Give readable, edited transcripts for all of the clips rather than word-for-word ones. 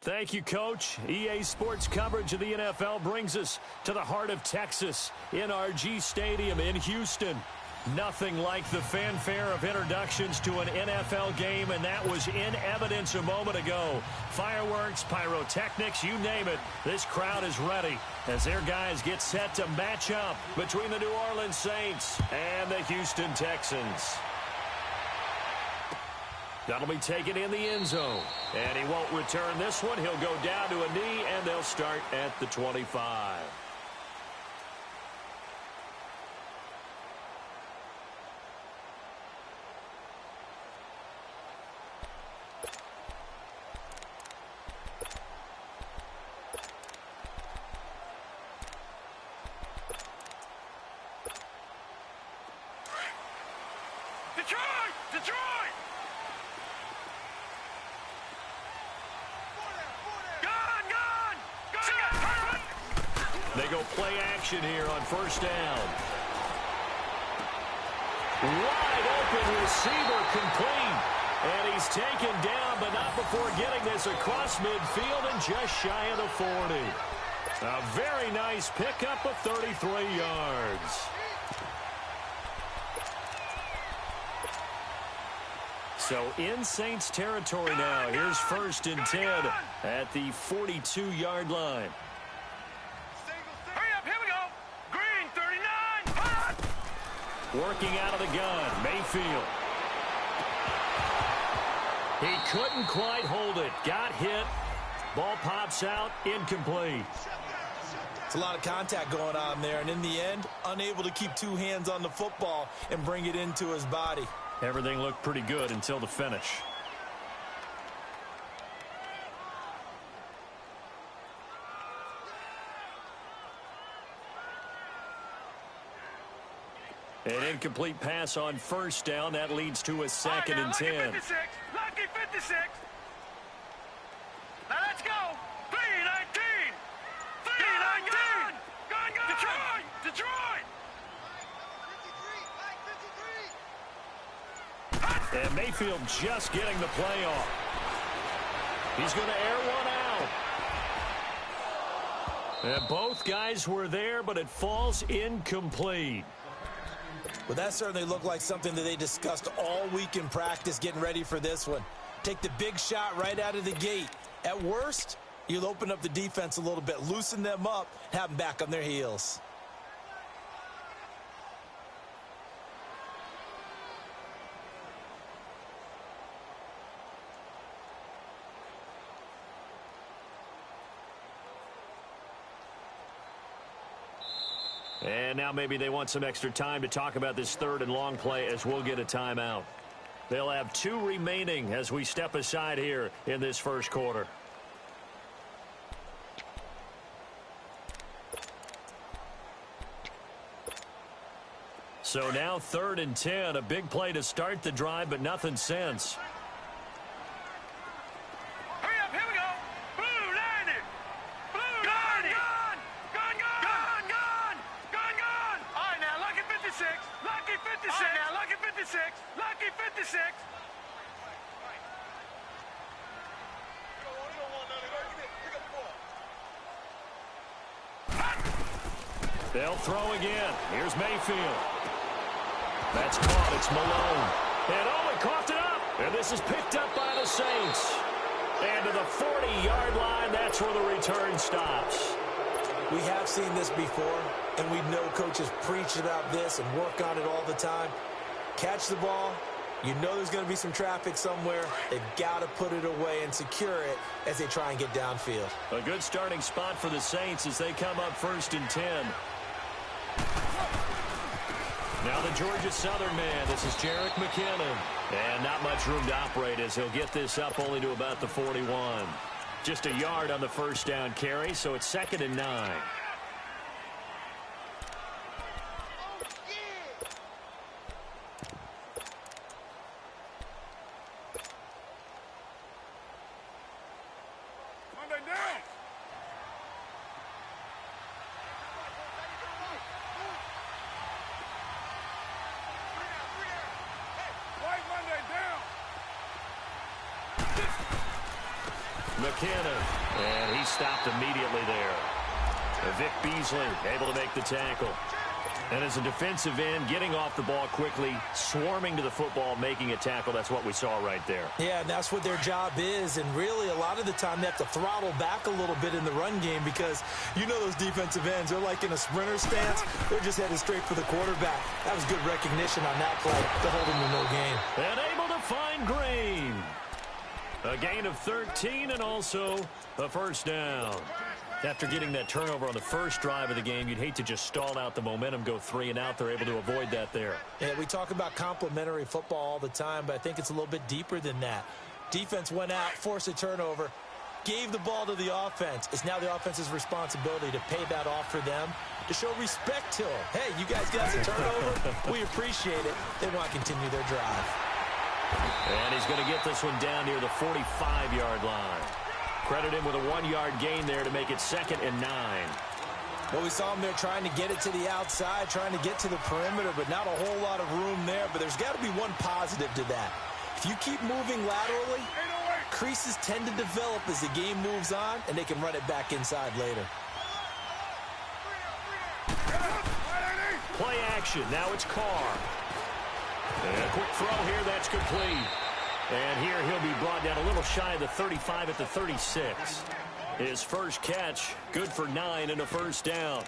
Thank you, Coach. EA Sports coverage of the NFL brings us to the heart of Texas, NRG Stadium in Houston. Nothing like the fanfare of introductions to an NFL game, and that was in evidence a moment ago. Fireworks, pyrotechnics, you name it. This crowd is ready as their guys get set to match up between the New Orleans Saints and the Houston Texans. That'll be taken in the end zone. And he won't return this one. He'll go down to a knee, and they'll start at the 25. They go play action here on first down. Wide open receiver complete. And he's taken down, but not before getting this across midfield and just shy of the 40. A very nice pickup of 33 yards. So in Saints territory now. Here's first and 10 at the 42-yard line. Working out of the gun, Mayfield. He couldn't quite hold it. Got hit. Ball pops out, incomplete. It's a lot of contact going on there, and in the end, unable to keep two hands on the football and bring it into his body. Everything looked pretty good until the finish. An incomplete pass on first down. That leads to a second and 10. Lucky 56. Lucky 56. Now let's go. 3-19. 3-19. Gun. Detroit. And Mayfield just getting the play off. He's going to air one out. And both guys were there, but it falls incomplete. Well, that certainly looked like something that they discussed all week in practice getting ready for this one. Take the big shot right out of the gate. At worst, you'll open up the defense a little bit, loosen them up, have them back on their heels. And now maybe they want some extra time to talk about this third and long play as we'll get a timeout. They'll have 2 remaining as we step aside here in this first quarter. So now 3rd and 10, a big play to start the drive, but nothing since. They'll throw again. Here's Mayfield. That's caught. It's Malone. And he coughed it up. And this is picked up by the Saints. And to the 40-yard line, that's where the return stops. We have seen this before, and we know coaches preach about this and work on it all the time. Catch the ball. You know there's going to be some traffic somewhere. They've got to put it away and secure it as they try and get downfield. A good starting spot for the Saints as they come up 1st and 10. Now the Georgia Southern man. This is Jerick McKinnon. And not much room to operate as he'll get this up only to about the 41. Just a yard on the first down carry, so it's 2nd and 9. McKinnon. And he stopped immediately there. Vic Beasley able to make the tackle. And as a defensive end, getting off the ball quickly, swarming to the football, making a tackle, that's what we saw right there. Yeah, and that's what their job is. And really, a lot of the time, they have to throttle back a little bit in the run game because you know those defensive ends, they're like in a sprinter stance. They're just headed straight for the quarterback. That was good recognition on that play to hold him to no gain. And able to find Green. A gain of 13 and also a first down. After getting that turnover on the first drive of the game, you'd hate to just stall out the momentum, go 3 and out. They're able to avoid that there. Yeah, we talk about complementary football all the time, but I think it's a little bit deeper than that. Defense went out, forced a turnover, gave the ball to the offense. It's now the offense's responsibility to pay that off for them, to show respect to them. Hey, you guys got some turnover. We appreciate it. They want to continue their drive. And he's going to get this one down near the 45-yard line. Credit him with a 1-yard gain there to make it 2nd and 9. Well, we saw him there trying to get it to the outside, trying to get to the perimeter, but not a whole lot of room there. But there's got to be one positive to that. If you keep moving laterally, creases tend to develop as the game moves on, and they can run it back inside later. Play action. Now it's Carr. And a quick throw here. That's complete. And here he'll be brought down a little shy of the 35 at the 36. His first catch, good for 9 and a first down.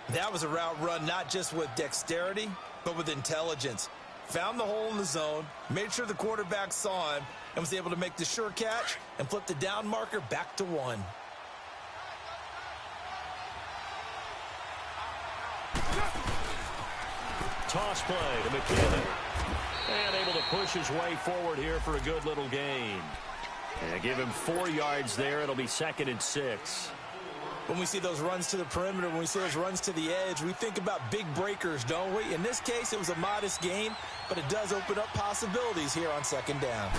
That was a route run not just with dexterity, but with intelligence. Found the hole in the zone, made sure the quarterback saw him, and was able to make the sure catch and flip the down marker back to 1. Toss play to McKinnon. And able to push his way forward here for a good little gain. And give him 4 yards there. It'll be 2nd and 6. When we see those runs to the perimeter, when we see those runs to the edge, we think about big breakers, don't we? In this case, it was a modest gain, but it does open up possibilities here on 2nd down.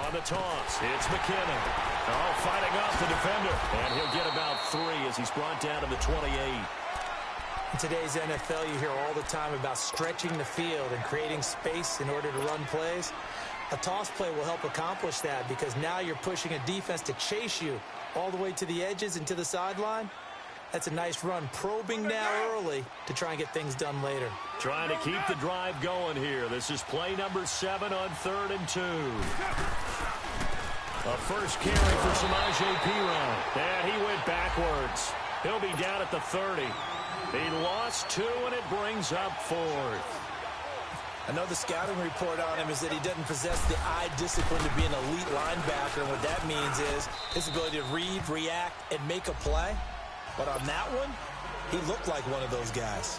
On the toss, it's McKinnon. Oh, fighting off the defender. And he'll get about 3 as he's brought down to the 28. In today's NFL, you hear all the time about stretching the field and creating space in order to run plays. A toss play will help accomplish that because now you're pushing a defense to chase you all the way to the edges and to the sideline. That's a nice run, probing now early to try and get things done later. Trying to keep the drive going here. This is play number 7 on 3rd and 2. A first carry for Samaje Perine. And he went backwards. He'll be down at the 30. He lost 2, and it brings up 4th. I know the scouting report on him is that he doesn't possess the eye discipline to be an elite linebacker, and what that means is his ability to read, react, and make a play. But on that one, he looked like one of those guys.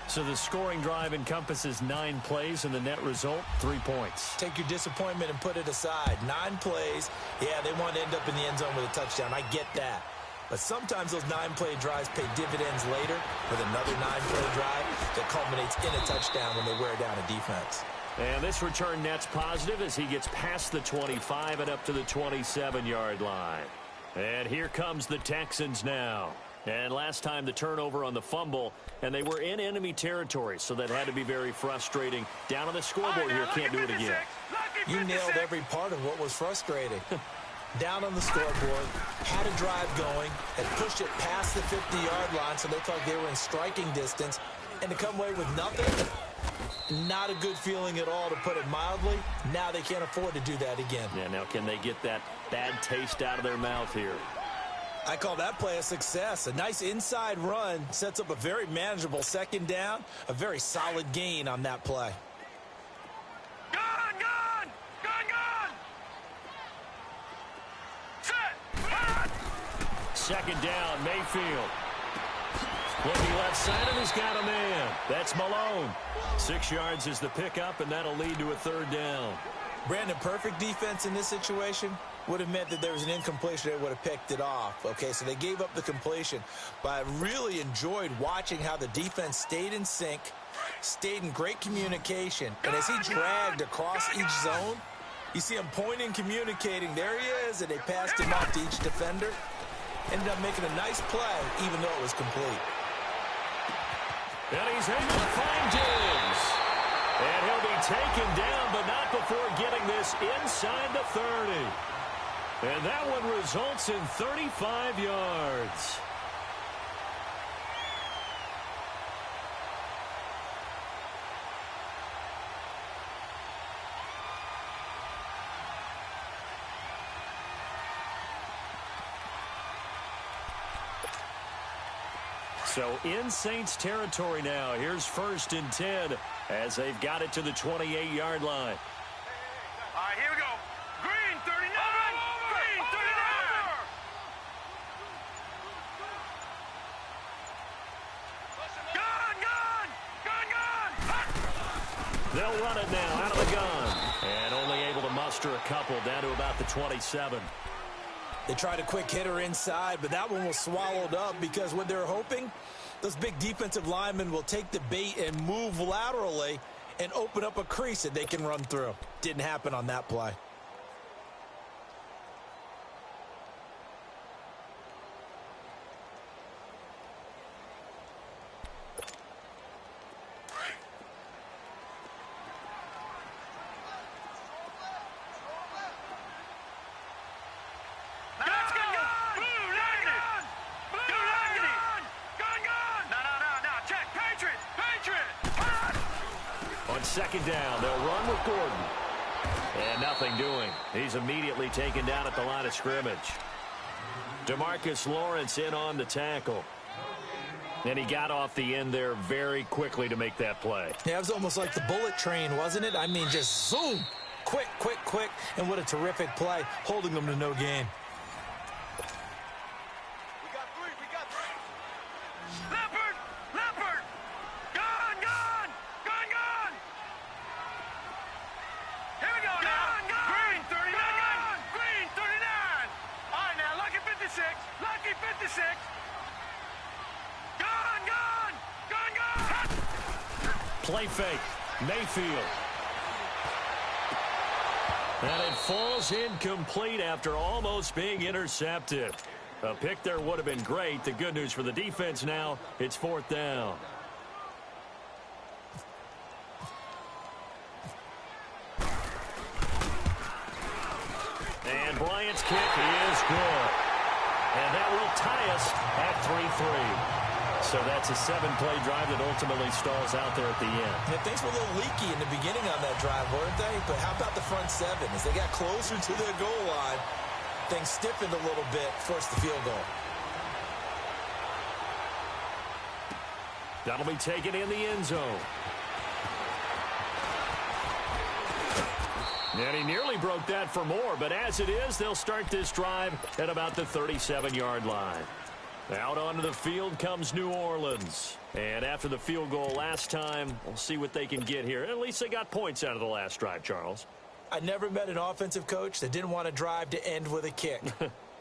So the scoring drive encompasses 9 plays, and the net result, 3 points. Take your disappointment and put it aside. 9 plays. Yeah, they want to end up in the end zone with a touchdown. I get that. But sometimes those 9-play drives pay dividends later with another 9-play drive that culminates in a touchdown when they wear down a defense. And this return net's positive as he gets past the 25 and up to the 27-yard line. And here comes the Texans now. And last time the turnover on the fumble, and they were in enemy territory, so that had to be very frustrating. Down on the scoreboard here, can't do it again. You nailed every part of what was frustrating. Down on the scoreboard, had a drive going, had pushed it past the 50-yard line, so they thought they were in striking distance, and to come away with nothing, not a good feeling at all, to put it mildly. Now they can't afford to do that again. Yeah, now can they get that bad taste out of their mouth here? I call that play a success. A nice inside run sets up a very manageable 2nd down, a very solid gain on that play. Second down, Mayfield. Looking left side, and he's got a man. That's Malone. 6 yards is the pickup, and that'll lead to a 3rd down. Brandon, perfect defense in this situation would have meant that there was an incompletion. They would have picked it off. Okay, so they gave up the completion. But I really enjoyed watching how the defense stayed in sync, stayed in great communication. And as he dragged across each zone, you see him pointing, communicating. There he is, and they passed him off to each defender. Ended up making a nice play, even though it was complete. And he's able to find Diggs. And he'll be taken down, but not before getting this inside the 30. And that one results in 35 yards. So in Saints territory now. Here's 1st and 10 as they've got it to the 28-yard line. All right, here we go. Green, 39. Green, 39. Gun. They'll run it now out of the gun. And only able to muster a couple down to about the 27. They tried a quick hitter inside, but that one was swallowed up because what they're hoping, those big defensive linemen will take the bait and move laterally and open up a crease that they can run through. Didn't happen on that play. Second down, they'll run with Gordon. And nothing doing. He's immediately taken down at the line of scrimmage. DeMarcus Lawrence in on the tackle. And he got off the end there very quickly to make that play. Yeah, it was almost like the bullet train, wasn't it? I mean, just zoom. Quick, quick, quick. And what a terrific play, holding them to no gain. Play fake. Mayfield. And it falls incomplete after almost being intercepted. A pick there would have been great. The good news for the defense now, it's 4th down. And Bryant's kick is good. And that will tie us at 3-3. So that's a 7-play drive that ultimately stalls out there at the end. Yeah, things were a little leaky in the beginning on that drive, weren't they? But how about the front 7? As they got closer to their goal line, things stiffened a little bit, forced the field goal. That'll be taken in the end zone. And he nearly broke that for more, but as it is, they'll start this drive at about the 37-yard line. Out onto the field comes New Orleans. And after the field goal last time, we'll see what they can get here. At least they got points out of the last drive, Charles. I never met an offensive coach that didn't want a drive to end with a kick.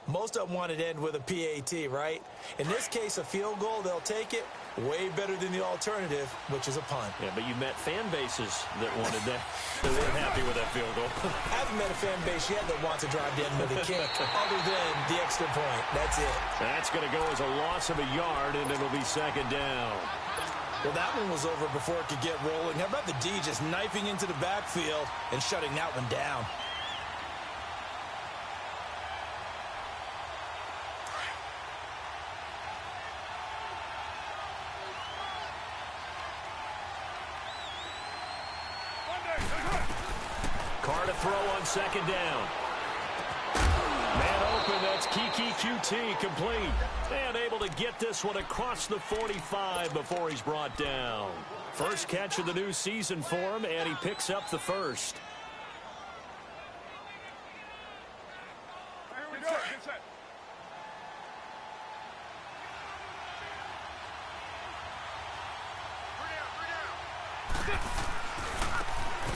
Most of them wanted to end with a PAT, right? In this case, a field goal, they'll take it. Way better than the alternative, which is a punt. Yeah, but you met fan bases that wanted that. They weren't happy with that field goal. I haven't met a fan base yet that wants to drive to end with a kick, other than the extra point. That's it. That's going to go as a loss of a yard, and it'll be 2nd down. Well, that one was over before it could get rolling. How about the D just knifing into the backfield and shutting that one down? Carr to throw on 2nd down. Man open, that's Kiki QT complete. And able to get this one across the 45 before he's brought down. First catch of the new season for him, and he picks up the first. Here we go. Get set.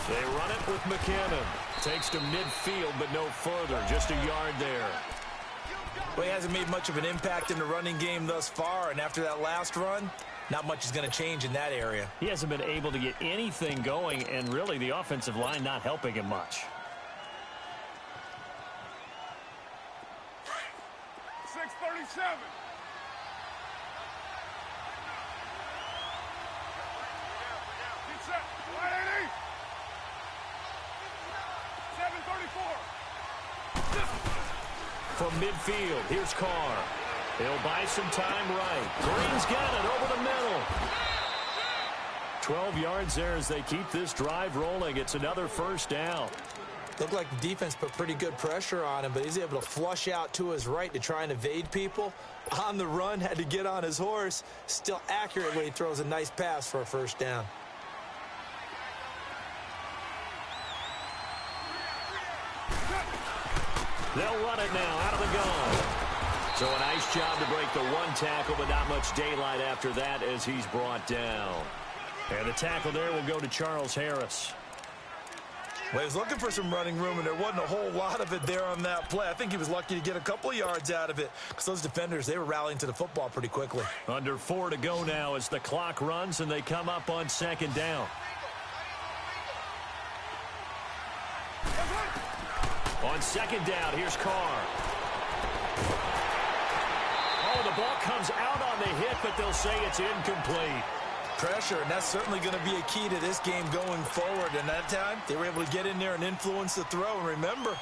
They run it with McKinnon. Takes to midfield, but no further. Just a yard there. Well, he hasn't made much of an impact in the running game thus far, and after that last run, not much is going to change in that area. He hasn't been able to get anything going, and really the offensive line not helping him much. 637. Get set. 180. 734. from midfield. Here's Carr. He'll buy some time right. Green's got it over the middle. 12 yards there as they keep this drive rolling. It's another first down. Looked like the defense put pretty good pressure on him, but he's able to flush out to his right to try and evade people. On the run, had to get on his horse. Still accurate when he throws a nice pass for a first down. They'll run it now out of the gun. So a nice job to break the one tackle, but not much daylight after that as he's brought down. And the tackle there will go to Charles Harris. Well, he was looking for some running room, and there wasn't a whole lot of it there on that play. I think he was lucky to get a couple of yards out of it because those defenders, they were rallying to the football pretty quickly. Under 4 to go now as the clock runs and they come up on second down. On second down, here's Carr. Oh, the ball comes out on the hit, but they'll say it's incomplete. Pressure, and that's certainly going to be a key to this game going forward. And that time, they were able to get in there and influence the throw. And remember,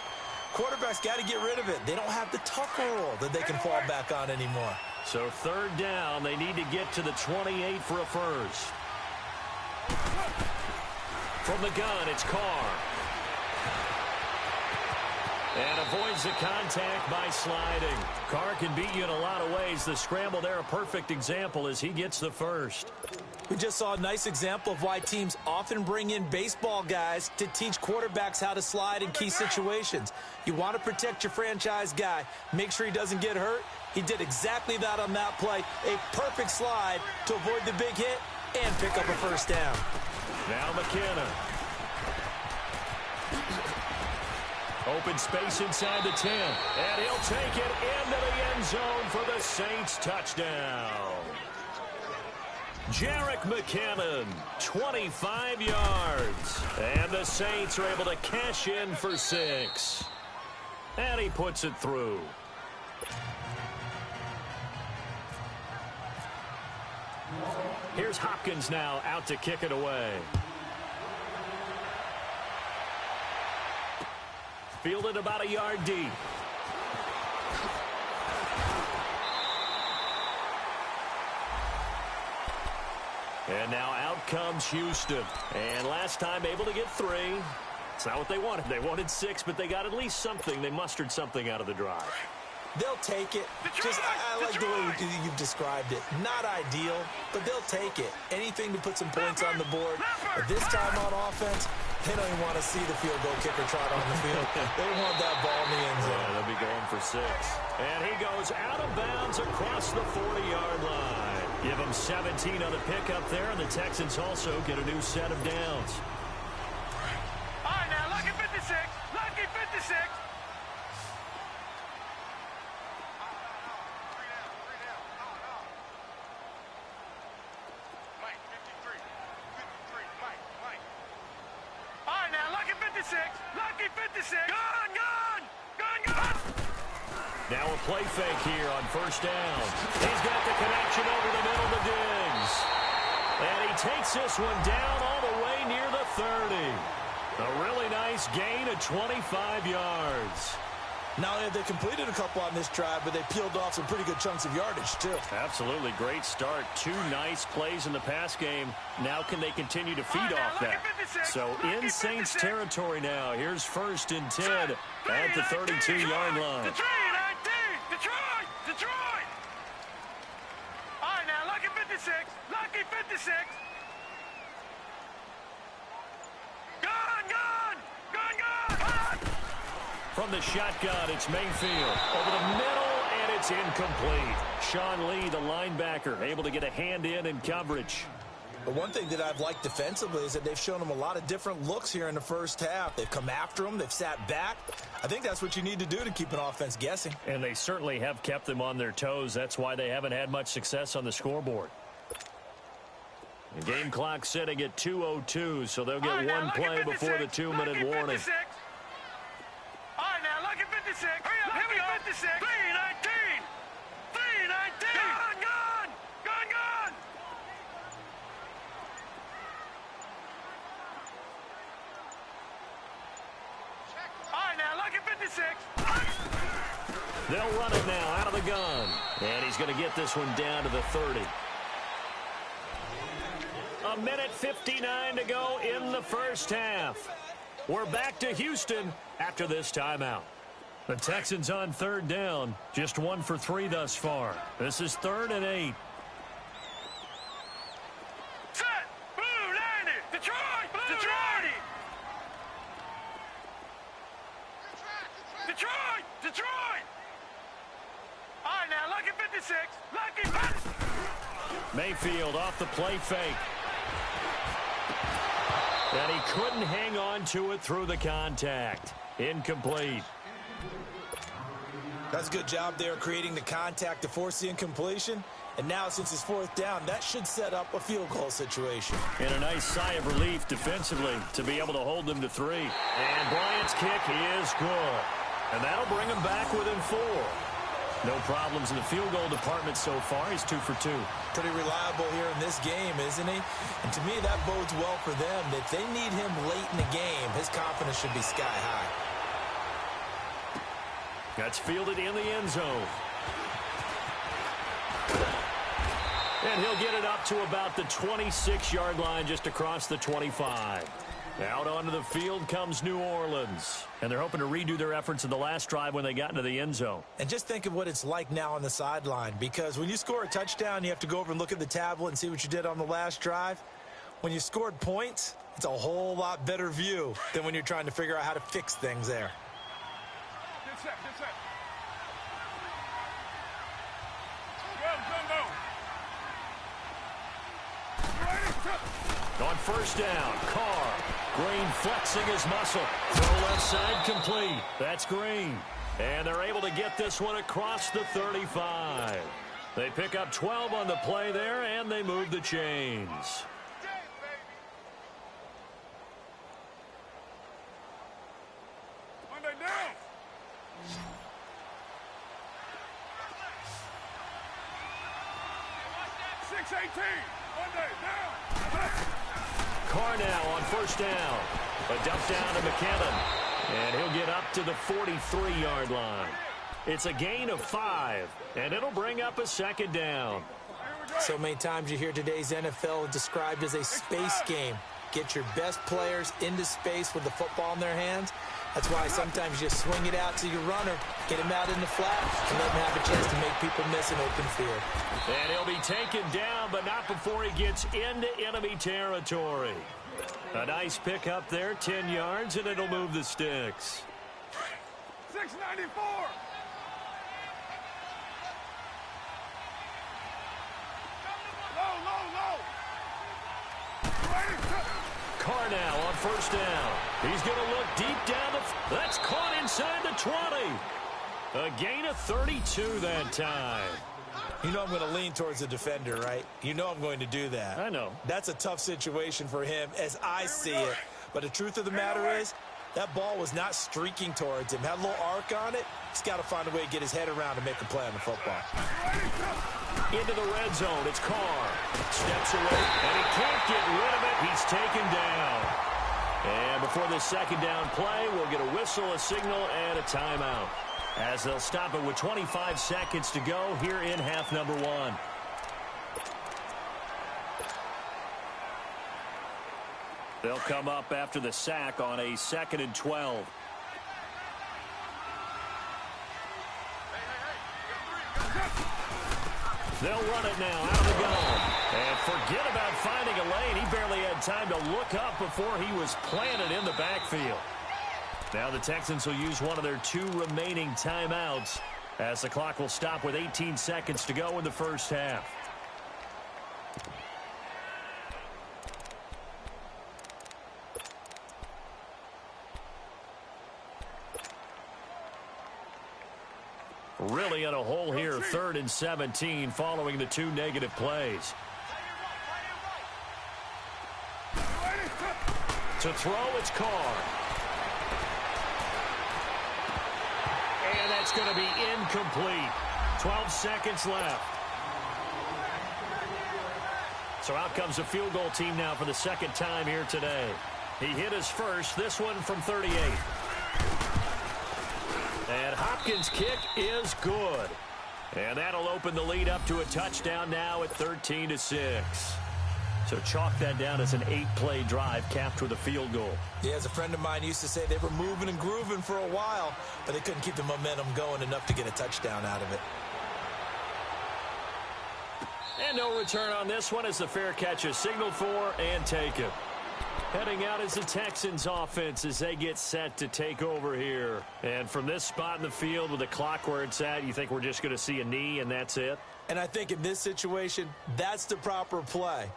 quarterbacks got to get rid of it. They don't have the tuck roll that they can fall back on anymore. So third down, they need to get to the 28 for a first. From the gun, it's Carr. And avoids the contact by sliding. Carr can beat you in a lot of ways. The scramble there, a perfect example as he gets the first. We just saw a nice example of why teams often bring in baseball guys to teach quarterbacks how to slide in key situations. You want to protect your franchise guy. Make sure he doesn't get hurt. He did exactly that on that play. A perfect slide to avoid the big hit and pick up a first down. Now McKenna. Open space inside the 10. And he'll take it into the end zone for the Saints touchdown. Jerick McKinnon, 25 yards. And the Saints are able to cash in for 6. And he puts it through. Here's Hopkins now out to kick it away. Fielded about a yard deep. And now out comes Houston. And last time able to get 3. It's not what they wanted. They wanted 6, but they got at least something. They mustered something out of the drive. They'll take it. I like the way you've described it. Not ideal, but they'll take it. Anything to put some points on the board. But this time on offense, they don't even want to see the field goal kicker trot on the field. They want that ball in the end zone. Yeah, they'll be going for 6. And he goes out of bounds across the 40-yard line. Give him 17 on the pickup there, and the Texans also get a new set of downs. All right, now, lucky 56. Lucky 56. Lucky 56. Gone. Now a play fake here on first down. He's got the connection over the middle to Diggs. And he takes this one down all the way near the 30. A really nice gain of 25 yards. Not only have they completed a couple on this drive, but they peeled off some pretty good chunks of yardage, too. Absolutely. Great start. 2 nice plays in the pass game. Now can they continue to feed off that? So in Saints territory now. Here's first and 10 at the 32-yard line. Detroit! All right, now, lucky 56. Lucky 56. Gone! From the shotgun, it's Mayfield. Over the middle, and it's incomplete. Sean Lee, the linebacker, able to get a hand in coverage. But one thing that I've liked defensively is that they've shown them a lot of different looks here in the first half. They've come after them. They've sat back. I think that's what you need to do to keep an offense guessing. And they certainly have kept them on their toes. That's why they haven't had much success on the scoreboard. The game clock sitting at 2:02, so they'll get one play before the 2-minute warning. All right, now, lucky 56. Hurry up, here we go. 56. 319. 319. Gone. All right, now, lucky 56. They'll run it now out of the gun. And he's going to get this one down to the 30. 1:59 to go in the first half. We're back to Houston after this timeout. The Texans on third down. Just 1 for 3 thus far. This is 3rd and 8. Set. Blue 90. Detroit. Blue Detroit. Detroit. Detroit. All right, now, lucky 56. Lucky 56. Mayfield off the play fake. And he couldn't hang on to it through the contact. Incomplete. That's a good job there creating the contact to force the incompletion. And now, since it's 4th down, that should set up a field goal situation. And a nice sigh of relief defensively to be able to hold them to 3. And Bryant's kick is good. And that'll bring him back within 4. No problems in the field goal department so far. He's 2 for 2. Pretty reliable here in this game, isn't he? And to me, that bodes well for them. If they need him late in the game, his confidence should be sky high. That's fielded in the end zone. And he'll get it up to about the 26-yard line, just across the 25. Out onto the field comes New Orleans. And they're hoping to redo their efforts in the last drive when they got into the end zone. And just think of what it's like now on the sideline. Because when you score a touchdown, you have to go over and look at the tablet and see what you did on the last drive. When you scored points, it's a whole lot better view than when you're trying to figure out how to fix things there. Get set, get set. Go, go, go. Ready? On first down, Carr. Green flexing his muscle. Throw left side complete. That's Green. And they're able to get this one across the 35. They pick up 12 on the play there, and they move the chains. Monday down. Monday down. Carr now on first down. A dump down to McKinnon. And he'll get up to the 43-yard line. It's a gain of 5, and it'll bring up a second down. So many times you hear today's NFL described as a space game. Get your best players into space with the football in their hands. That's why sometimes you swing it out to your runner, get him out in the flat, and let him have a chance to make people miss an open field. And he'll be taken down, but not before he gets into enemy territory. A nice pickup there, 10 yards, and it'll move the sticks. 694. Low. Carr now on first down. He's going to look deep down the... That's caught inside the 20. A gain of 32 that time. You know I'm going to lean towards the defender, right? You know I'm going to do that. I know. That's a tough situation for him as I see it. But the truth of the matter is, that ball was not streaking towards him. Had a little arc on it. He's got to find a way to get his head around and make a play on the football. Into the red zone. It's Carr. Steps away, and he can't get rid of it. He's taken down. And before this second down play, we'll get a whistle, a signal, and a timeout, as they'll stop it with 25 seconds to go here in half number 1. They'll come up after the sack on a 2nd and 12. They'll run it now out of the gun. And forget about finding a lane. He barely had time to look up before he was planted in the backfield. Now the Texans will use one of their 2 remaining timeouts, as the clock will stop with 18 seconds to go in the first half. Really in a hole here, 3rd and 17, following the 2 negative plays. To throw, it's Carr. And that's going to be incomplete. 12 seconds left. So out comes the field goal team now for the second time here today. He hit his first, this one from 38. And Hopkins' kick is good. And that'll open the lead up to a touchdown now at 13-6. So chalk that down as an 8-play drive capped with a field goal. Yeah, as a friend of mine used to say, they were moving and grooving for a while, but they couldn't keep the momentum going enough to get a touchdown out of it. And no return on this one as the fair catch is signaled for and taken. Heading out is the Texans offense as they get set to take over here. And from this spot in the field with the clock where it's at, you think we're just going to see a knee and that's it? And I think in this situation, that's the proper play.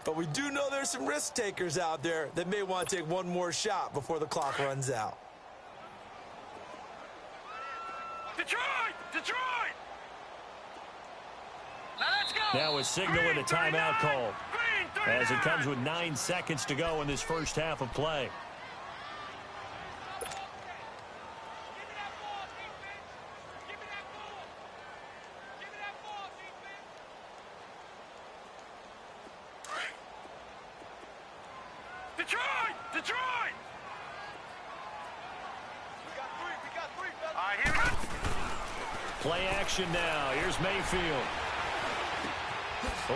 But we do know there's some risk takers out there that may want to take one more shot before the clock runs out. Detroit! Detroit! Now let's go! Now a signal and a timeout call as it comes with 9 seconds to go in this first half of play. Detroit! Detroit! We got three, fellas. All right, here we go. Play action now. Here's Mayfield.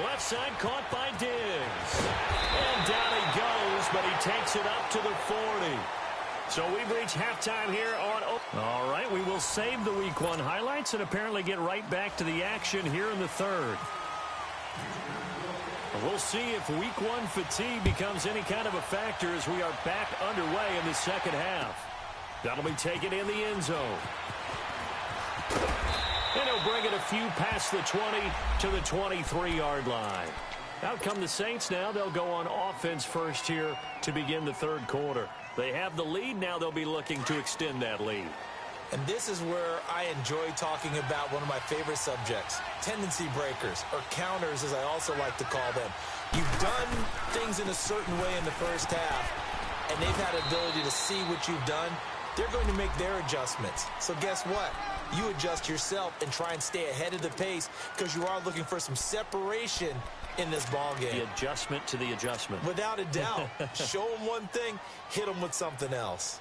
Left side caught by Diggs. And down he goes, but he takes it up to the 40. So we've reached halftime here on... All right, we will save the Week 1 highlights and apparently get right back to the action here in the third. We'll see if Week 1 fatigue becomes any kind of a factor as we are back underway in the second half. That'll be taken in the end zone. And he'll bring it a few past the 20 to the 23-yard line. Out come the Saints now. They'll go on offense first here to begin the third quarter. They have the lead. Now they'll be looking to extend that lead. And this is where I enjoy talking about one of my favorite subjects, tendency breakers, or counters as I also like to call them. You've done things in a certain way in the first half, and they've had the ability to see what you've done. They're going to make their adjustments. So guess what? You adjust yourself and try and stay ahead of the pace because you are looking for some separation in this ball game. The adjustment to the adjustment. Without a doubt. Show them one thing, hit them with something else.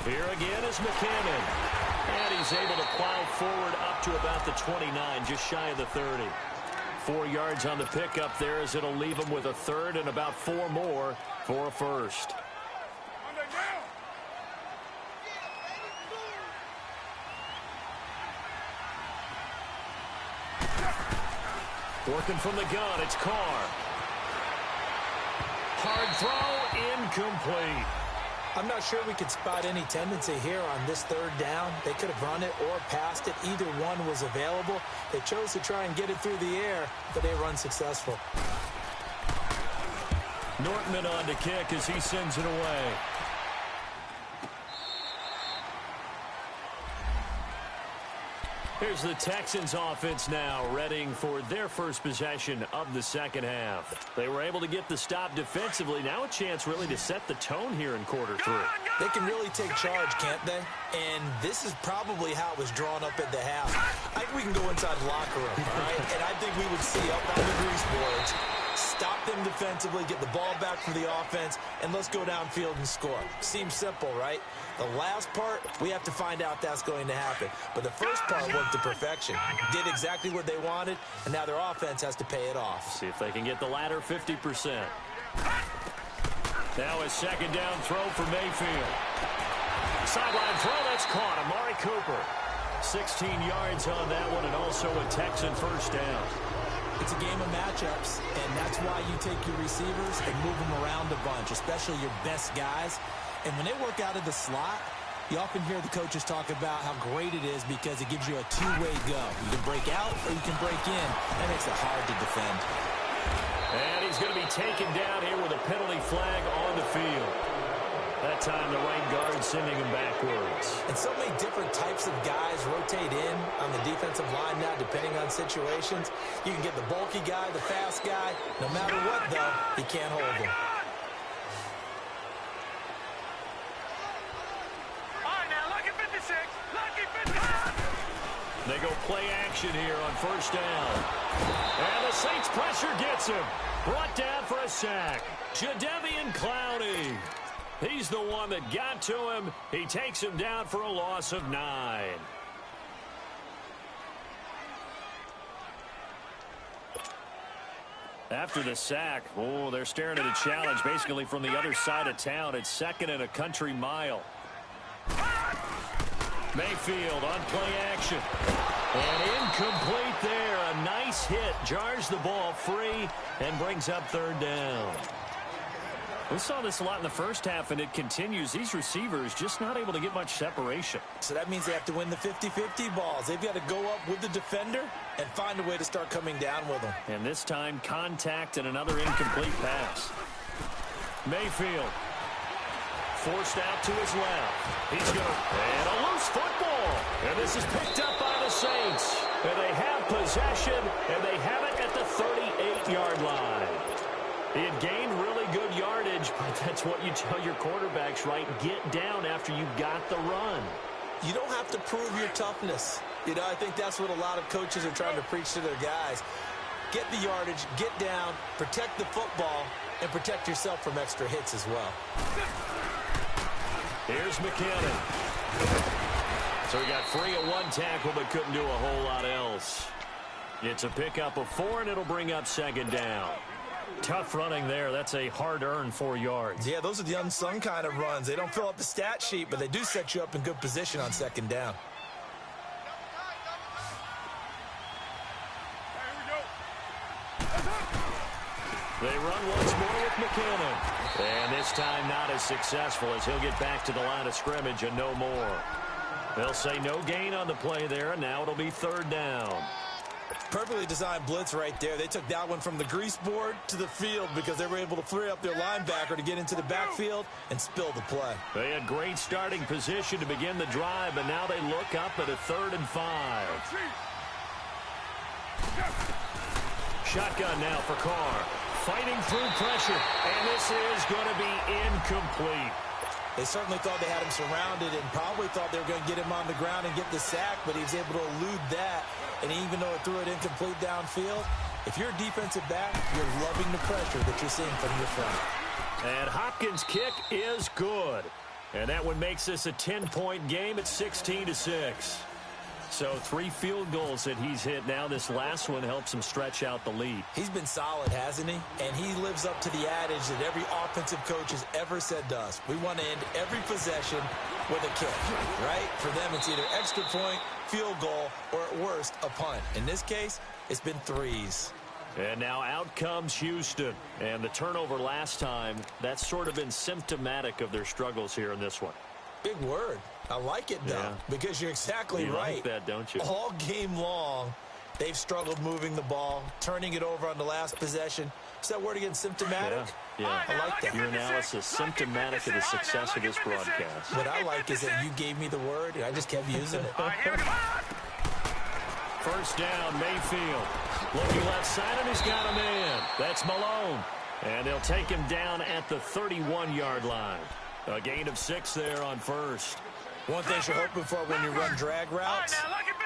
Here again is McKinnon. And he's able to plow forward up to about the 29, just shy of the 30. 4 yards on the pickup there as it'll leave him with a third and about 4 more for a first. Working from the gun, it's Carr. Hard throw, incomplete. I'm not sure we could spot any tendency here on this third down. They could have run it or passed it. Either one was available. They chose to try and get it through the air, but they were unsuccessful. Nortman on to kick as he sends it away. Here's the Texans offense now, readying for their first possession of the second half. They were able to get the stop defensively. Now a chance really to set the tone here in quarter 3. They can really take charge, can't they? And this is probably how it was drawn up at the half. I think we can go inside the locker room, all right? And I think we would see up on the grease boards, stop them defensively, get the ball back for the offense, and let's go downfield and score. Seems simple, right? The last part, we have to find out that's going to happen. But the first part worked to perfection. Did exactly what they wanted, and now their offense has to pay it off. See if they can get the latter 50%. Now a second down throw for Mayfield. Sideline throw, that's caught. Amari Cooper. 16 yards on that one, and also a Texan first down. It's a game of matchups, and that's why you take your receivers and move them around a bunch, especially your best guys. And when they work out of the slot, you often hear the coaches talk about how great it is because it gives you a two-way go. You can break out or you can break in. That makes it hard to defend. And he's going to be taken down here with a penalty flag on the field. That time the right guard sending him backwards. And so many different types of guys rotate in on the defensive line now, depending on situations. You can get the bulky guy, the fast guy. No matter what, though, you can't hold him. All right, now, lucky 56. Lucky 56. They go play action here on first down. And the Saints pressure gets him. Brought down for a sack. Jadeveon Clowney. He's the one that got to him. He takes him down for a loss of 9. After the sack, they're staring at a challenge basically from the other side of town. It's second and a country mile. Mayfield on play action. And incomplete there. A nice hit. Jars the ball free and brings up third down. We saw this a lot in the first half, and it continues. These receivers just not able to get much separation. So that means they have to win the 50-50 balls. They've got to go up with the defender and find a way to start coming down with them. And this time, contact and another incomplete pass. Mayfield forced out to his left. He's going to... And a loose football. And this is picked up by the Saints. And they have possession, and they have it at the 38-yard line. He had gained really good yardage, but that's what you tell your quarterbacks, right? Get down after you got the run. You don't have to prove your toughness. You know, I think that's what a lot of coaches are trying to preach to their guys. Get the yardage, get down, protect the football, and protect yourself from extra hits as well. Here's McKinnon. So he got free of one tackle, but couldn't do a whole lot else. It's a pickup of 4, and it'll bring up second down. Tough running there. That's a hard-earned 4 yards. Yeah, those are the unsung kind of runs. They don't fill up the stat sheet, but they do set you up in good position on second down. They run once more with McKinnon. And this time not as successful as he'll get back to the line of scrimmage and no more. They'll say no gain on the play there, and now it'll be third down. Perfectly designed blitz right there. They took that one from the grease board to the field because they were able to free up their linebacker to get into the backfield and spill the play. They had great starting position to begin the drive, but now they look up at a 3rd and 5. Shotgun now for Carr. Fighting through pressure, and this is going to be incomplete. They certainly thought they had him surrounded and probably thought they were going to get him on the ground and get the sack, but he was able to elude that. And even though it threw it incomplete downfield, if you're a defensive back, you're loving the pressure that you're seeing from your front. And Hopkins' kick is good. And that one makes this a 10-point game at 16-6. So 3 field goals that he's hit now. This last one helps him stretch out the lead. He's been solid, hasn't he? And he lives up to the adage that every offensive coach has ever said to us. We want to end every possession with a kick, right? For them, it's either extra point, field goal, or at worst, a punt. In this case, it's been 3s. And now out comes Houston. And the turnover last time, that's sort of been symptomatic of their struggles here in this one. Big word. I like it, though, because you're exactly you right. Like that, don't you? All game long, they've struggled moving the ball, turning it over on the last possession. Is that word again, symptomatic? Yeah. I like that. Your analysis, symptomatic of the success of this broadcast. What I like is that you gave me the word, and I just kept using it. First down, Mayfield. Looking left side, and he's got a man. That's Malone. And they'll take him down at the 31-yard line. A gain of 6 there on first. One thing you're hoping for when you run drag routes,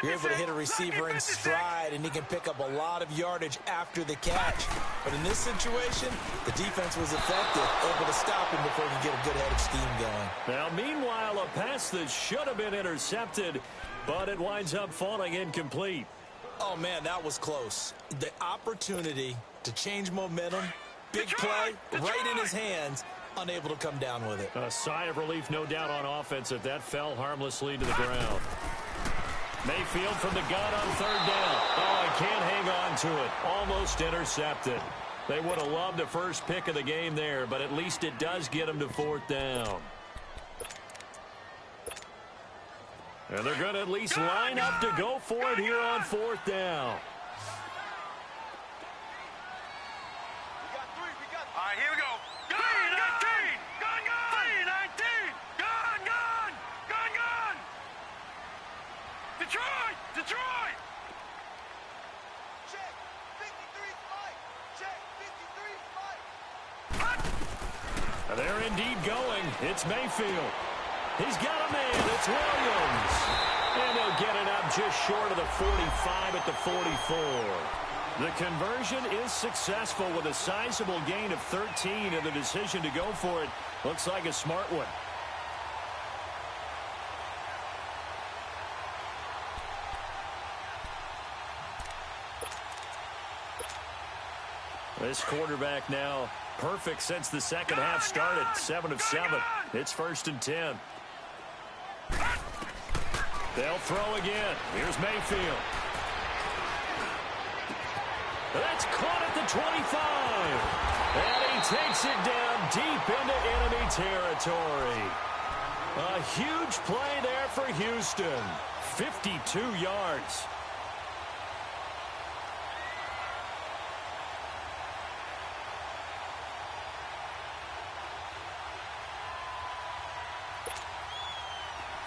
you're able to hit a receiver in stride, and he can pick up a lot of yardage after the catch. But in this situation, the defense was effective, able to stop him before he could get a good head of steam going. Now, meanwhile, a pass that should have been intercepted, but it winds up falling incomplete. Oh, man, that was close. The opportunity to change momentum, big play, right in his hands, unable to come down with it. A sigh of relief, no doubt, on offense that fell harmlessly to the ground. Mayfield from the gun on third down. Oh, he can't hang on to it. Almost intercepted. They would have loved the first pick of the game there, but at least it does get them to 4th down. And they're going to at least line up to go for it here on 4th down. All right, here we go. Gun, 19! Gun, gun! 19! Gun, gun! Gun, gun! Detroit! Detroit! Check. 53 spike. Check. 53 spike. And they're indeed going. It's Mayfield. He's got a man. It's Williams. And they'll get it up just short of the 45 at the 44. The conversion is successful with a sizable gain of 13, and the decision to go for it looks like a smart one. This quarterback now perfect since the second half started. 7 of 7. It's 1st and 10. They'll throw again. Here's Mayfield. That's caught at the 25. And he takes it down deep into enemy territory. A huge play there for Houston. 52 yards.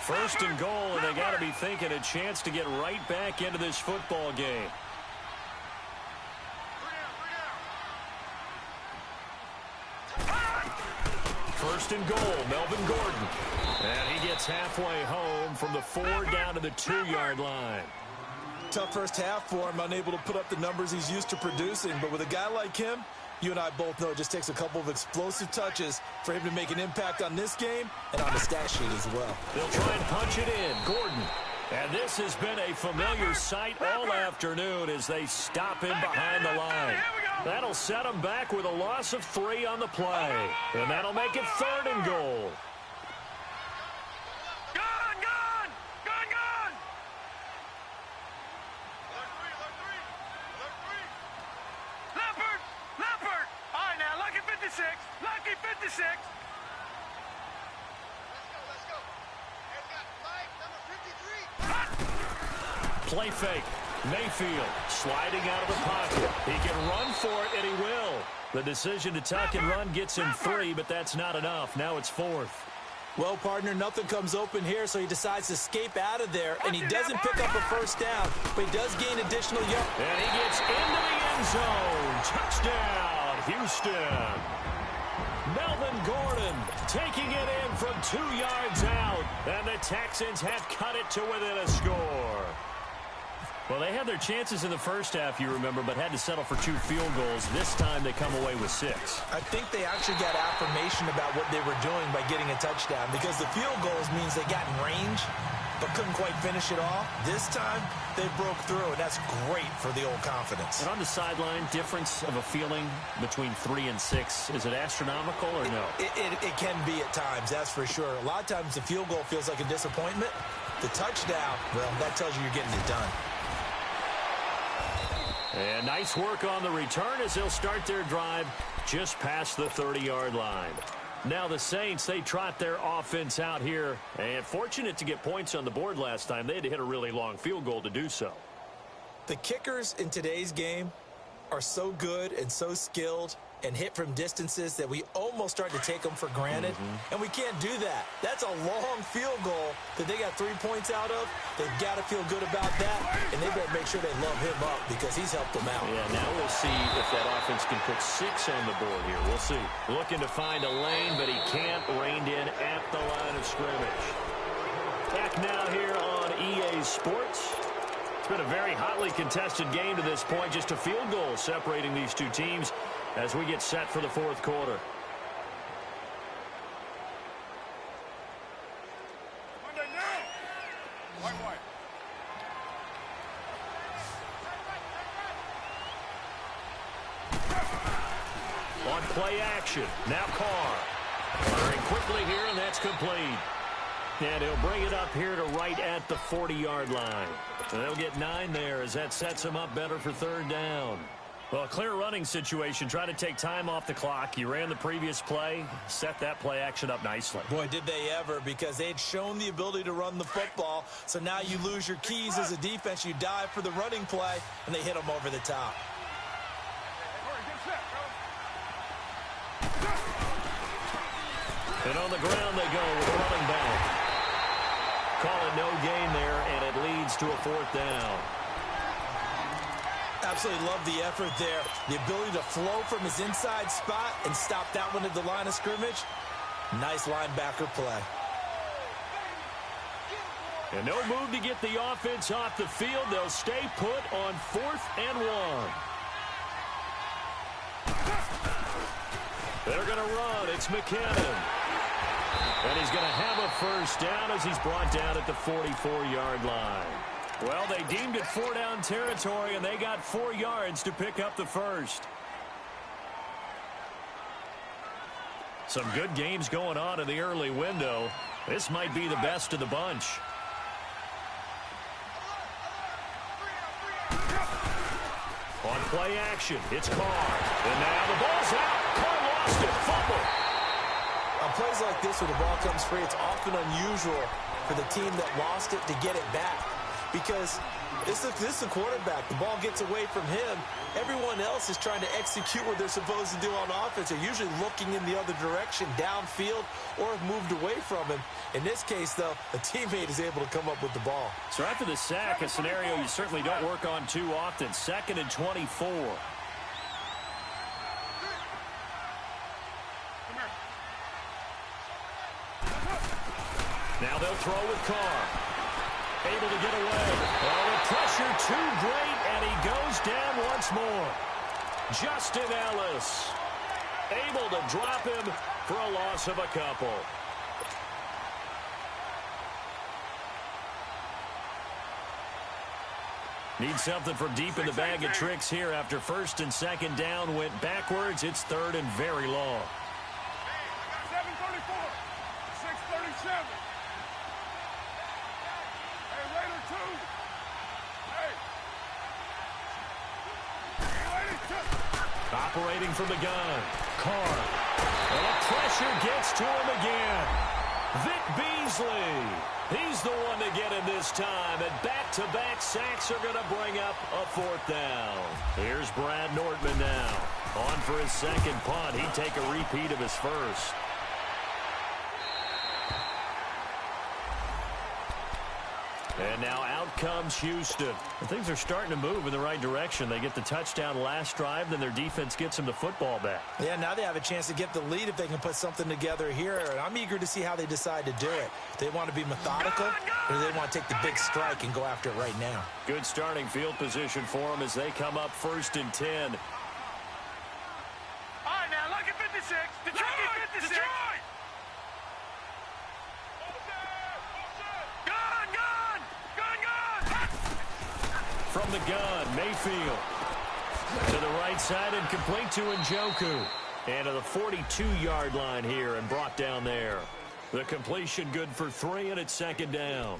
First and goal, and they got to be thinking a chance to get right back into this football game. First and goal, Melvin Gordon. And he gets halfway home from the 4 down to the 2-yard line. Tough first half for him, unable to put up the numbers he's used to producing. But with a guy like him, you and I both know it just takes a couple of explosive touches for him to make an impact on this game and on the stat sheet as well. They'll try and punch it in. Gordon. And this has been a familiar sight all afternoon as they stop him behind the line. That'll set him back with a loss of 3 on the play. And that'll make it 3rd and goal. Lucky 56. Let's go. It's got 5, number 53. Play fake. Mayfield sliding out of the pocket. He can run for it, and he will. The decision to tuck and run gets him 3, but that's not enough. Now it's 4th. Well, partner, nothing comes open here, so he decides to escape out of there, and he doesn't pick up a first down, but he does gain additional yards. And he gets into the end zone. Touchdown, Houston. Melvin Gordon taking it in from 2 yards out, and the Texans have cut it to within a score. Well, they had their chances in the first half, you remember, but had to settle for 2 field goals. This time they come away with 6. I think they actually got affirmation about what they were doing by getting a touchdown, because the field goals means they got in range but couldn't quite finish it off. This time they broke through, and that's great for the old confidence. And on the sideline, difference of a feeling between 3 and 6, is it astronomical or no? It can be at times, that's for sure. A lot of times the field goal feels like a disappointment. The touchdown, well, that tells you you're getting it done. And nice work on the return as they'll start their drive just past the 30-yard line. Now the Saints, they trot their offense out here, and fortunate to get points on the board last time. They had to hit a really long field goal to do so. The kickers in today's game are so good and so skilled and hit from distances that we almost start to take them for granted, and we can't do that. That's a long field goal that they got 3 points out of. They've got to feel good about that, and they better make sure they love him up because he's helped them out. Yeah, now we'll see if that offense can put 6 on the board here. We'll see. Looking to find a lane, but he can't. Reined in at the line of scrimmage. Back now here on EA Sports. It's been a very hotly contested game to this point. Just a field goal separating these two teams as we get set for the 4th quarter. On play action, now Carr. Firing quickly here, and that's complete. And he'll bring it up here to right at the 40-yard line. And they'll get 9 there as that sets him up better for 3rd down. Well, a clear running situation. Try to take time off the clock. You ran the previous play, set that play action up nicely. Boy, did they ever, because they had shown the ability to run the football. So now you lose your keys as a defense. You dive for the running play, and they hit them over the top. And on the ground they go with a running back. Call it no gain there, and it leads to a 4th down. Absolutely love the effort there. The ability to flow from his inside spot and stop that one at the line of scrimmage. Nice linebacker play. And no move to get the offense off the field. They'll stay put on 4th and 1. They're going to run. It's McKinnon. And he's going to have a first down as he's brought down at the 44-yard line. Well, they deemed it 4-down territory, and they got 4 yards to pick up the first. Some good games going on in the early window. This might be the best of the bunch. On play action, it's Carr. And now the ball's out. Carr lost it. Fumble. On plays like this where the ball comes free, it's often unusual for the team that lost it to get it back. Because this is the quarterback. The ball gets away from him. Everyone else is trying to execute what they're supposed to do on offense. They're usually looking in the other direction, downfield, or have moved away from him. In this case, though, a teammate is able to come up with the ball. So after the sack, a scenario you certainly don't work on too often. 2nd and 24. Now they'll throw with Carr. Able to get away. Oh, the pressure too great, and he goes down once more. Justin Ellis able to drop him for a loss of a couple. Need something from deep in the bag of tricks here after 1st and 2nd down went backwards. It's 3rd and very long. 7:34, 6:37. Operating from the gun. Carr. And the pressure gets to him again. Vic Beasley. He's the one to get him this time. And back-to-back sacks are going to bring up a 4th down. Here's Brad Nortman now. On for his 2nd punt. He'd take a repeat of his first. And now out comes Houston. And things are starting to move in the right direction. They get the touchdown last drive, then their defense gets them the football back. Yeah, now they have a chance to get the lead if they can put something together here. And I'm eager to see how they decide to do it. They want to be methodical, or do they want to take the big strike and go after it right now? Good starting field position for them as they come up 1st and 10. All right, now look at 56. Detroit, 56. Detroit. From the gun, Mayfield. To the right side and complete to Njoku. And to the 42-yard line here and brought down there. The completion good for 3, and it's 2nd down.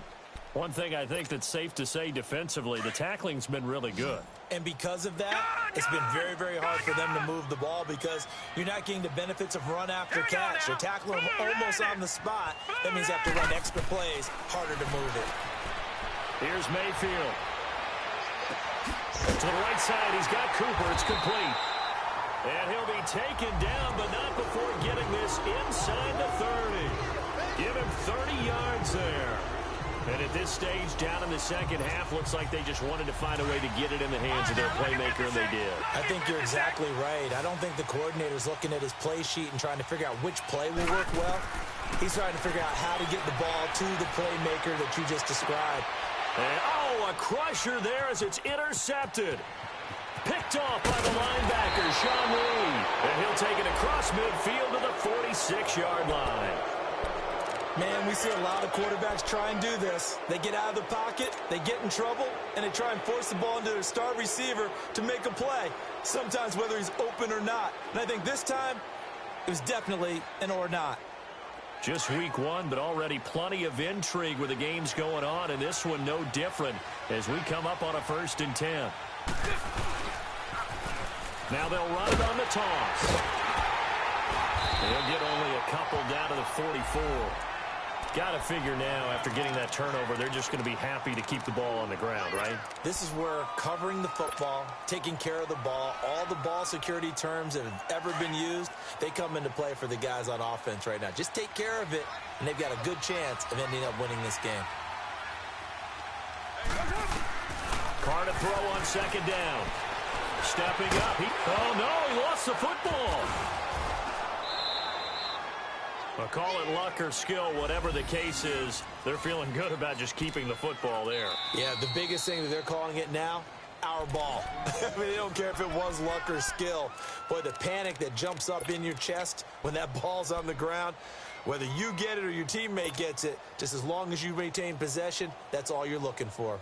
One thing I think that's safe to say defensively, the tackling's been really good. And because of that, it's been very, very hard for them to move the ball because you're not getting the benefits of run after catch. You're tackling them almost on the spot. That means you have to run extra plays, harder to move it. Here's Mayfield. To the right side, he's got Cooper. It's complete. And he'll be taken down, but not before getting this inside the 30. Give him 30 yards there. And at this stage, down in the 2nd half, looks like they just wanted to find a way to get it in the hands of their playmaker, and they did. I think you're exactly right. I don't think the coordinator's looking at his play sheet and trying to figure out which play will work well. He's trying to figure out how to get the ball to the playmaker that you just described. And, a crusher there as it's intercepted. Picked off by the linebacker, Sean Lee. And he'll take it across midfield to the 46-yard line. Man, we see a lot of quarterbacks try and do this. They get out of the pocket, they get in trouble, and they try and force the ball into their star receiver to make a play, sometimes whether he's open or not. And I think this time, it was definitely an or not. Just week 1, but already plenty of intrigue with the games going on, and this one no different as we come up on a 1st and 10. Now they'll run it on the toss. They'll get only a couple down to the 44. Got to figure now, after getting that turnover, they're just going to be happy to keep the ball on the ground, right? This is where covering the football, taking care of the ball, all the ball security terms that have ever been used, they come into play for the guys on offense right now. Just take care of it, and they've got a good chance of ending up winning this game. Carr to throw on 2nd down. Stepping up. He lost the football. Well, call it luck or skill, whatever the case is, they're feeling good about just keeping the football there. Yeah, the biggest thing that they're calling it now, our ball. I mean, they don't care if it was luck or skill. Boy, the panic that jumps up in your chest when that ball's on the ground, whether you get it or your teammate gets it, just as long as you retain possession, that's all you're looking for.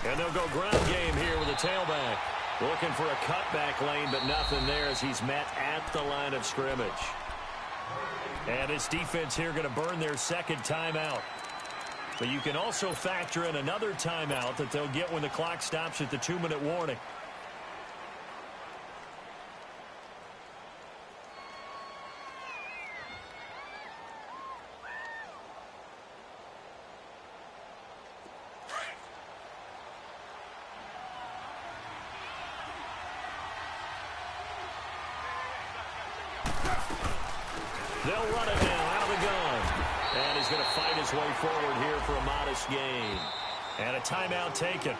And they'll go ground game here with a tailback. Looking for a cutback lane, but nothing there as he's met at the line of scrimmage. And this defense here going to burn their second timeout. But you can also factor in another timeout that they'll get when the clock stops at the 2-minute warning. They'll run it now out of the gun. And he's going to fight his way forward here for a modest gain. And a timeout taken.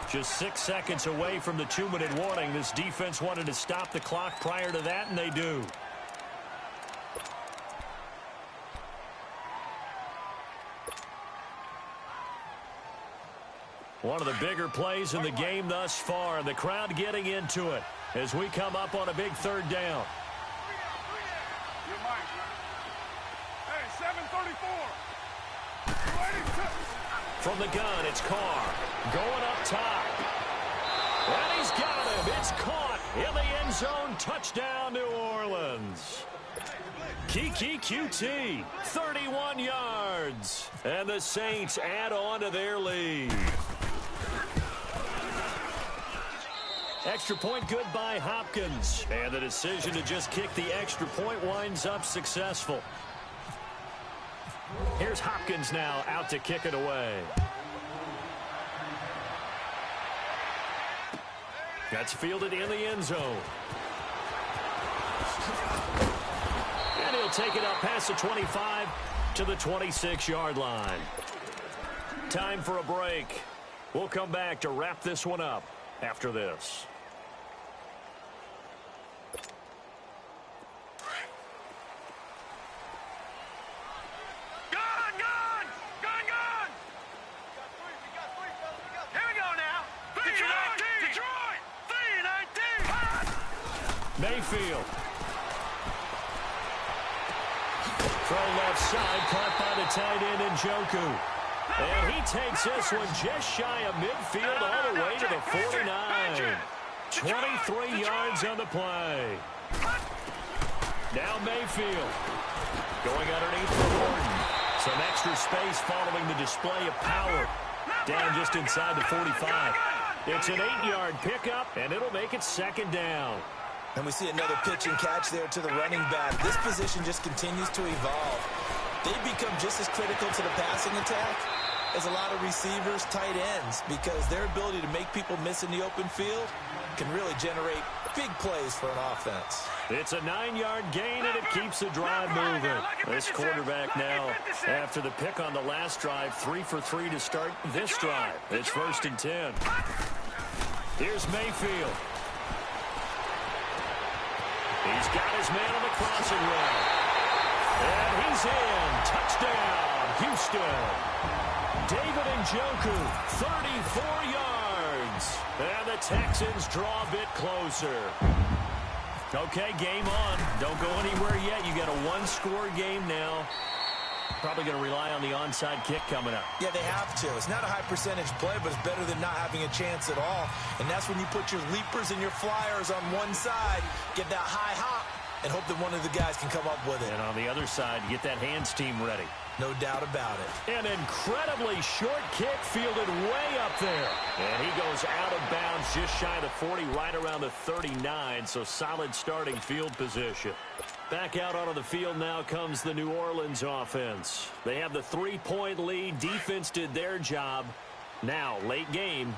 Just 6 seconds away from the 2-minute warning. This defense wanted to stop the clock prior to that, and they do. One of the bigger plays in the game thus far, and the crowd getting into it as we come up on a big third down. From the gun, it's Carr. Going up top. And he's got him. It's caught in the end zone. Touchdown, New Orleans. Kiki QT, 31 yards. And the Saints add on to their lead. Extra point good by Hopkins. And the decision to just kick the extra point winds up successful. Here's Hopkins now out to kick it away. That's fielded in the end zone. And he'll take it up past the 25 to the 26-yard line. Time for a break. We'll come back to wrap this one up after this. Mayfield. Throw left side, caught by the tight end Njoku. And he takes this one just shy of midfield all the way to the 49. 23 yards on the play. Now Mayfield. Going underneath for Gordon. Some extra space following the display of power. Down just inside the 45. It's an 8-yard pickup, and it'll make it second down. And we see another pitch and catch there to the running back. This position just continues to evolve. They become just as critical to the passing attack as a lot of receivers, tight ends, because their ability to make people miss in the open field can really generate big plays for an offense. It's a 9-yard gain, and it keeps the drive moving. This quarterback now, after the pick on the last drive, 3 for 3 to start this drive. It's 1st and 10. Here's Mayfield. He's got his man on the crossing route. And he's in. Touchdown, Houston. David Njoku, 34 yards. And the Texans draw a bit closer. Okay, game on. Don't go anywhere yet. You got a one-score game now. Probably going to rely on the onside kick coming up. Yeah, they have to. It's not a high-percentage play, but it's better than not having a chance at all. And that's when you put your leapers and your flyers on one side, get that high hop, and hope that one of the guys can come up with it. And on the other side, get that hands team ready. No doubt about it. An incredibly short kick fielded way up there. And he goes out of bounds just shy of the 40, right around the 39, so solid starting field position. Back out onto the field now comes the New Orleans offense. They have the 3-point lead. Defense did their job. Now, late game,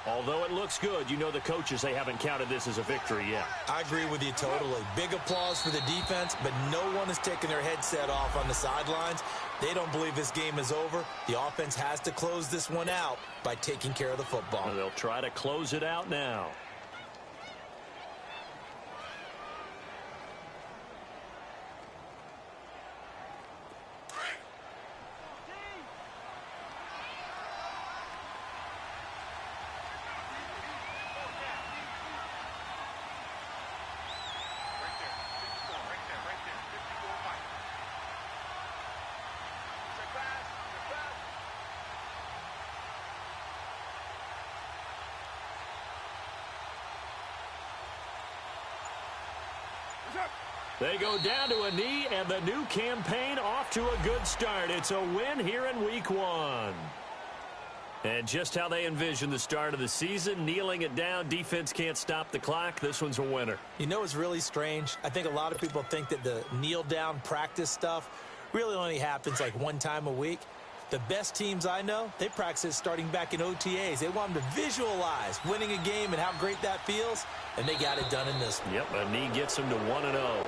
Although it looks good, you know the coaches, they haven't counted this as a victory yet. I agree with you totally. Big applause for the defense, but no one is taking their headset off on the sidelines. They don't believe this game is over. The offense has to close this one out by taking care of the football. They'll try to close it out now. They go down to a knee, and the new campaign off to a good start. It's a win here in Week 1. And just how they envision the start of the season, kneeling it down, defense can't stop the clock. This one's a winner. You know, it's really strange. I think a lot of people think that the kneel-down practice stuff really only happens like one time a week. The best teams I know, they practice it starting back in OTAs. They want them to visualize winning a game and how great that feels, and they got it done in this one. Yep, a knee gets them to 1-0.